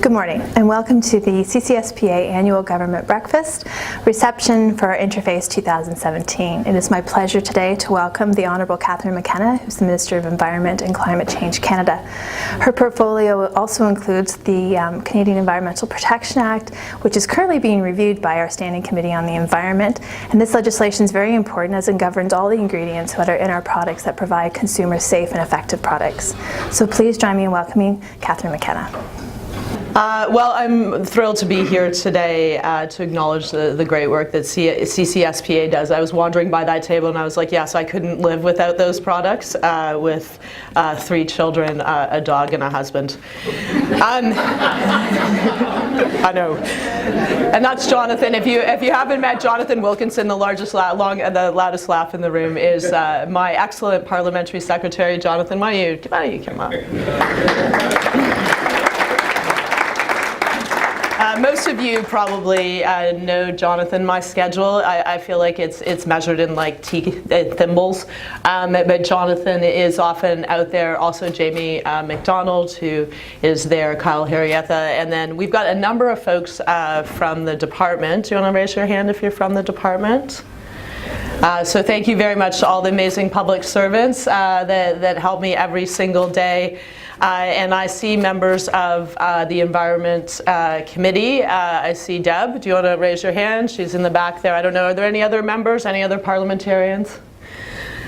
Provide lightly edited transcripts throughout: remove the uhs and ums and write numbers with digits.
Good morning and welcome to the CCSPA Annual Government Breakfast reception for Interface 2017. It is my pleasure today to welcome the Honourable McKenna, who's the Minister of Environment and Climate Change Canada. Her portfolio also includes the Canadian Environmental Protection Act, which is currently being reviewed by our Standing Committee on the Environment. And this legislation is very important as it governs all the ingredients that are in our products that provide consumers safe and effective products. So please join me in welcoming McKenna. Well, I'm thrilled to be here today to acknowledge the great work that CCSPA does. I was wandering by that table and I was like, yes, I couldn't live without those products with 3 children, a dog, and a husband. I know. And that's Jonathan. If you haven't met Jonathan Wilkinson, the loudest laugh in the room is my excellent parliamentary secretary, Jonathan. Why don't you come up? Most of you probably know Jonathan. My schedule, I feel like it's measured in like thimbles, but Jonathan is often out there. Also Jamie McDonald, who is there, Kyle Harrietha, and then we've got a number of folks from the department. Do you want to raise your hand if you're from the department? So thank you very much to all the amazing public servants that help me every single day. And I see members of the Environment Committee. I see Deb. Do you want to raise your hand? She's in the back there. I don't know. Are there any other members? Any other parliamentarians?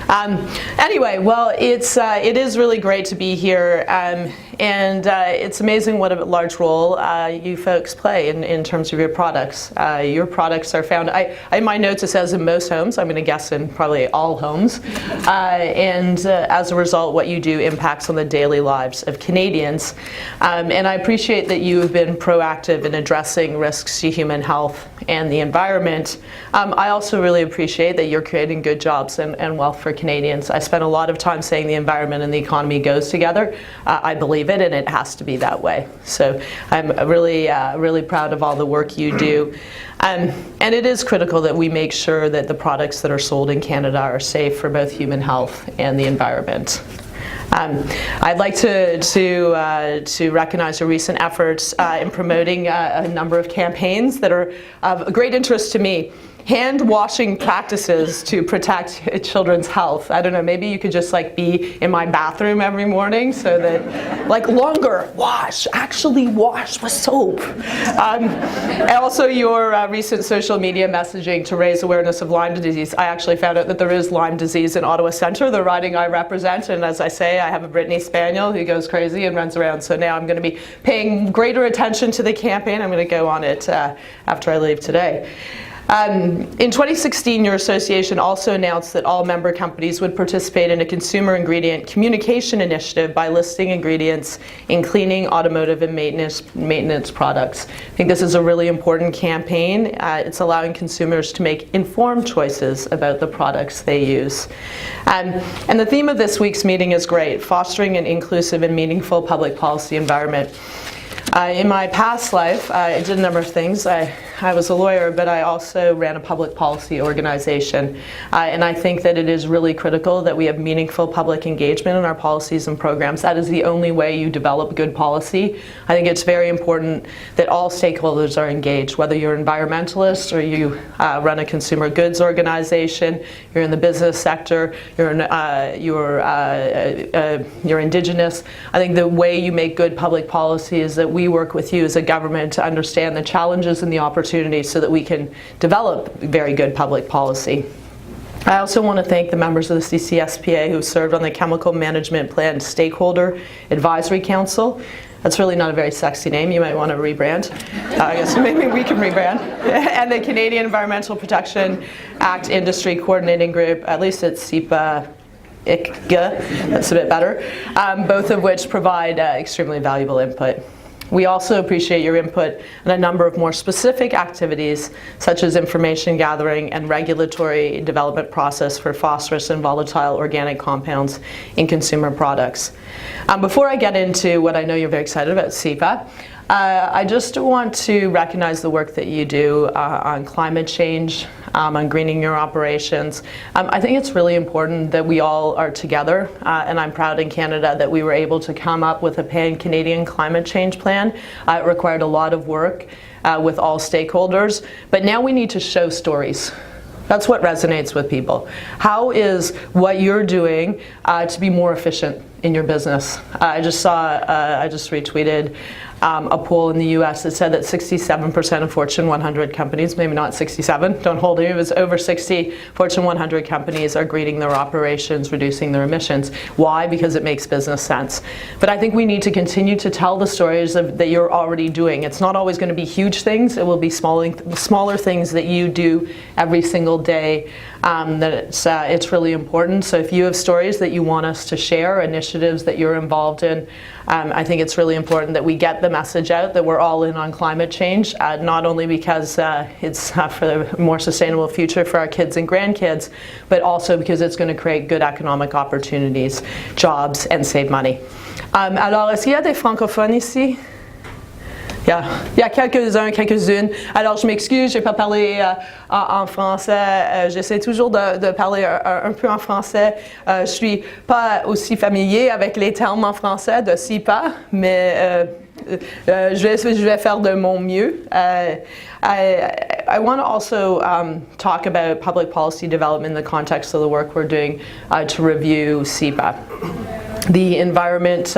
Anyway, well, it is really great to be here, and it's amazing what a large role you folks play in terms of your products. Your products are found, in my notes it says in most homes, I'm going to guess in probably all homes, and as a result what you do impacts on the daily lives of Canadians. And I appreciate that you have been proactive in addressing risks to human health and the environment. I also really appreciate that you're creating good jobs and wealth for Canadians. I spent a lot of time saying the environment and the economy goes together. I believe it, and it has to be that way. So I'm really proud of all the work you do. And it is critical that we make sure that the products that are sold in Canada are safe for both human health and the environment. I'd like to recognize your recent efforts in promoting a number of campaigns that are of great interest to me. Hand washing practices to protect children's health. I don't know, maybe you could just like be in my bathroom every morning so that, like, longer, actually wash with soap. And also your recent social media messaging to raise awareness of Lyme disease. I actually found out that there is Lyme disease in Ottawa Centre, the riding I represent, and as I say, I have a Brittany Spaniel who goes crazy and runs around, so now I'm going to be paying greater attention to the campaign. I'm going to go on it after I leave today. In 2016, your association also announced that all member companies would participate in a consumer ingredient communication initiative by listing ingredients in cleaning, automotive, and maintenance products. I think this is a really important campaign. It's allowing consumers to make informed choices about the products they use. And the theme of this week's meeting is great: fostering an inclusive and meaningful public policy environment. In my past life, I did a number of things. I was a lawyer, but I also ran a public policy organization. And I think that it is really critical that we have meaningful public engagement in our policies and programs. That is the only way you develop good policy. I think it's very important that all stakeholders are engaged, whether you're an environmentalist or you run a consumer goods organization, you're in the business sector, you're Indigenous. I think the way you make good public policy is that we work with you as a government to understand the challenges and the opportunities so that we can develop very good public policy. I also want to thank the members of the CCSPA who served on the Chemical Management Plan Stakeholder Advisory Council. That's really not a very sexy name. You might want to rebrand. I guess maybe we can rebrand. And the Canadian Environmental Protection Act Industry Coordinating Group, at least it's CCSPA. That's a bit better, both of which provide extremely valuable input. We also appreciate your input on a number of more specific activities, such as information gathering and regulatory development process for phosphorus and volatile organic compounds in consumer products. Before I get into what I know you're very excited about, CEPA, I just want to recognize the work that you do on climate change, on greening your operations. I think it's really important that we all are together, and I'm proud in Canada that we were able to come up with a pan-Canadian climate change plan. It required a lot of work with all stakeholders, but now we need to show stories. That's what resonates with people. How is what you're doing to be more efficient in your business? I just retweeted a poll in the US that said that 67% of Fortune 100 companies, maybe not 67, don't hold me, it was over 60 Fortune 100 companies are greening their operations, reducing their emissions. Why? Because it makes business sense. But I think we need to continue to tell the stories that you're already doing. It's not always going to be huge things, it will be smaller things that you do every single day. That it's really important. So if you have stories that you want us to share, initiatives that you're involved in, I think it's really important that we get the message out that we're all in on climate change, not only because it's for a more sustainable future for our kids and grandkids, but also because it's going to create good economic opportunities, jobs, and save money. Alors, est-ce qu'il y a des francophones ici? Il y a quelques-unes. Alors, je m'excuse, je n'ai pas parlé en français. J'essaie toujours de parler un peu en français. Je ne suis pas aussi familier avec les termes en français de CIPA, mais je vais faire de mon mieux. I want to also talk about public policy development in the context of the work we're doing to review CIPA. The Environment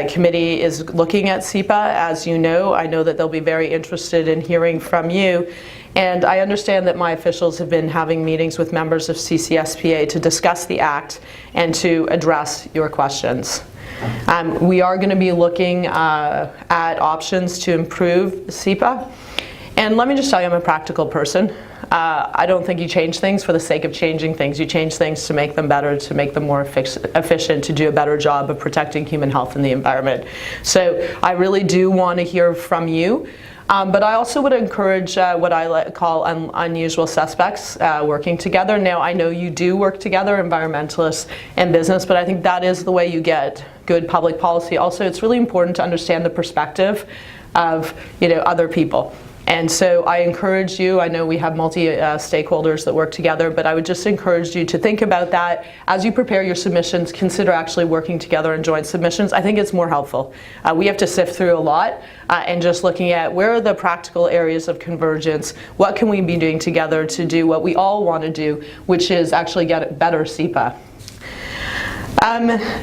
Committee is looking at CIPA, as you know. I know that they'll be very interested in hearing from you. And I understand that my officials have been having meetings with members of CCSPA to discuss the Act and to address your questions. We are going to be looking at options to improve CIPA. And let me just tell you, I'm a practical person. I don't think you change things for the sake of changing things. You change things to make them better, to make them more efficient, to do a better job of protecting human health and the environment. So I really do want to hear from you. But I also would encourage what I call unusual suspects working together. Now, I know you do work together, environmentalists and business, but I think that is the way you get good public policy. Also, it's really important to understand the perspective of other people. And so I encourage you, I know we have multi-stakeholders that work together, but I would just encourage you to think about that. As you prepare your submissions, consider actually working together in joint submissions. I think it's more helpful. We have to sift through a lot and just looking at where are the practical areas of convergence, what can we be doing together to do what we all want to do, which is actually get a better CIPA.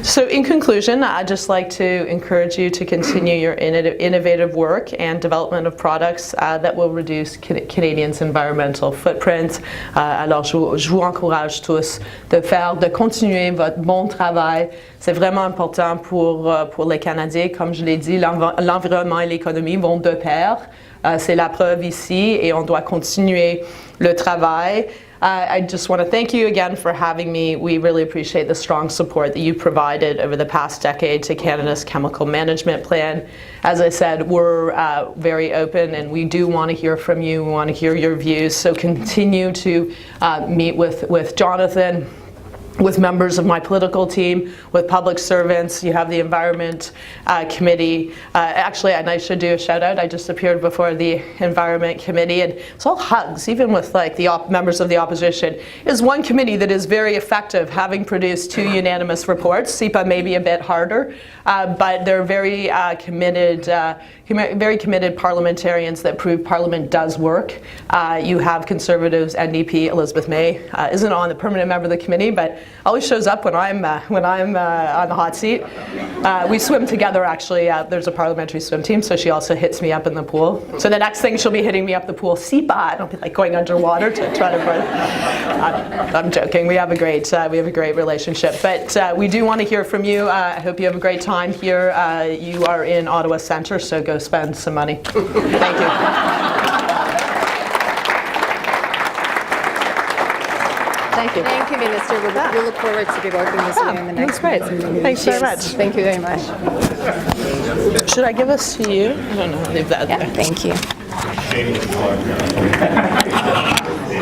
So in conclusion, I'd just like to encourage you to continue your innovative work and development of products that will reduce Canadians' environmental footprint. Alors je vous encourage tous de continuer votre bon travail. C'est vraiment important pour les Canadiens. Comme je l'ai dit, l'environnement et l'économie vont de pair. C'est la preuve ici et on doit continuer le travail. I just want to thank you again for having me. We really appreciate the strong support that you provided over the past decade to Canada's chemical management plan. As I said, we're very open and we do want to hear from you. We want to hear your views. So continue to meet with Jonathan, with members of my political team, with public servants. You have the Environment Committee. Actually, and I should do a shout out. I just appeared before the Environment Committee and it's all hugs, even with like the members of the opposition. It is one committee that is very effective, having produced 2 unanimous reports. CIPA may be a bit harder, but they're very committed parliamentarians that prove Parliament does work. You have Conservatives, NDP, Elizabeth May isn't on the permanent member of the committee, but always shows up when I'm on the hot seat. We swim together actually. There's a parliamentary swim team, so she also hits me up in the pool. So the next thing she'll be hitting me up the pool, CIPA. I don't be like going underwater to try to. I'm joking. We have a great relationship, but we do want to hear from you. I hope you have a great time here. You are in Ottawa Centre, so go spend some money. Thank you. Thank you. Thank you, Minister. We look forward to be working with you in the next That's great. Thanks very much. Thank you very much. Should I give this to you? I don't know. Leave that there. Thank you.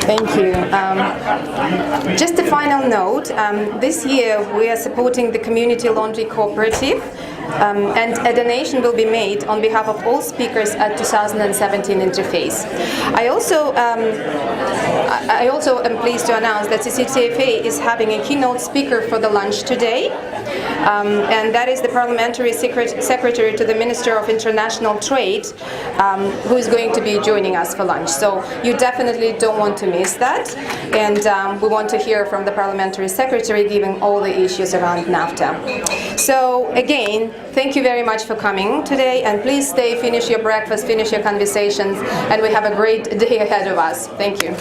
Thank you. Just a final note. This year we are supporting the Community Laundry Cooperative. and a donation will be made on behalf of all speakers at 2017 interface. I also am pleased to announce that CCSPA is having a keynote speaker for the lunch today, and that is the Parliamentary Secretary to the Minister of International Trade, who is going to be joining us for lunch. So you definitely don't want to miss that, and we want to hear from the Parliamentary Secretary giving all the issues around NAFTA. So again, thank you very much for coming today, and please stay, finish your breakfast, finish your conversations, and we have a great day ahead of us. Thank you.